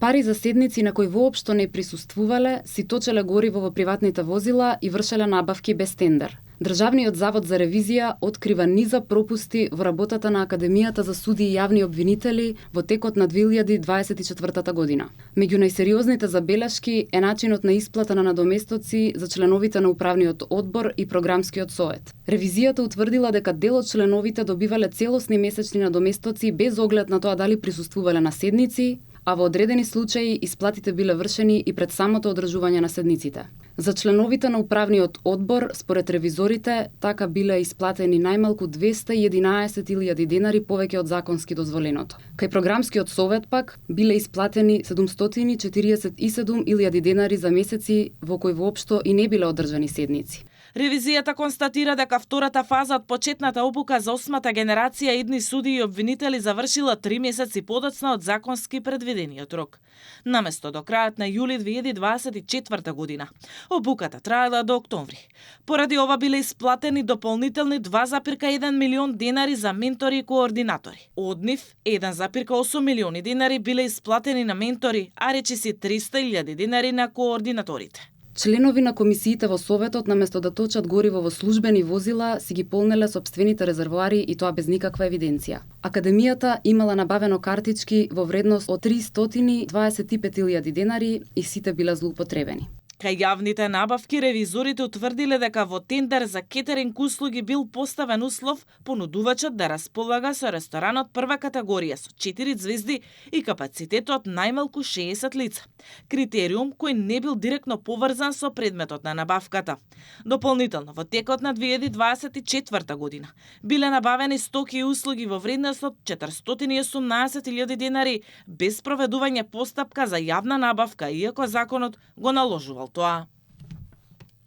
Пари за седници на кои воопшто не присуствувале, си точеле гориво во приватните возила и вршеле набавки без тендер. Државниот завод за ревизија открива низа пропусти во работата на Академијата за суди и јавни обвинители во текот на 2024 година. Меѓу најсериозните забелешки е начинот на исплата на надоместоци за членовите на управниот одбор и програмскиот совет. Ревизијата утврдила дека дел од членовите добивале целосни месечни надоместоци без оглед на тоа дали присуствувале на седници, а во одредени случаи исплатите биле вршени и пред самото одржување на седниците. За членовите на управниот одбор, според ревизорите, така биле исплатени најмалку 211.000 денари повеќе од законски дозволеното. Кај програмскиот совет пак биле исплатени 747.000 денари за месеци во кои воопшто и не биле одржани седници. Ревизијата констатира дека втората фаза од почетната обука за 8-та генерација идни суди и обвинители завршила 3 месеци подоцна од законски предвидениот рок. Наместо до крајот на јули 2024 година. Обуката траела до октомври. Поради ова биле исплатени дополнителни 2,1 милион денари за ментори и координатори. Од нив 1,8 милиони денари биле исплатени на ментори, а речиси 300.000 денари на координаторите. Членови на комисиите во Советот, наместо да точат гориво во службени возила, си ги полнеле сопствените резервоари и тоа без никаква евиденција. Академијата имала набавено картички во вредност од 325.000 денари и сите биле злоупотребени. Кај јавните набавки, ревизорите утврдиле дека во тендер за кетеринг услуги бил поставен услов понудувачот да располага со ресторанот прва категорија со 4 звезди и капацитетот најмалку 60 лица. Критериум кој не бил директно поврзан со предметот на набавката. Дополнително, во текот на 2024 година биле набавени стоки и услуги во вредност од 418.000 денари без проведување постапка за јавна набавка, иако законот го наложувал тоа.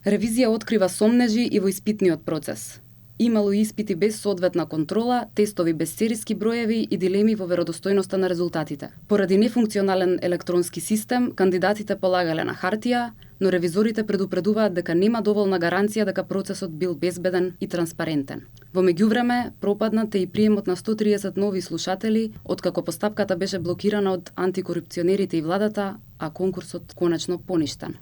Ревизија открива сомнежи и во испитниот процес. Имало испити без соодветна контрола, тестови без сериски броеви и дилеми во веродостојноста на резултатите. Поради нефункционален електронски систем, кандидатите полагале на хартија, но ревизорите предупредуваат дека нема доволна гаранција дека процесот бил безбеден и транспарентен. Во меѓувреме, пропаднат и приемот на 130 нови слушатели, откако постапката беше блокирана од антикорупционерите и владата, а конкурсот конечно поништен.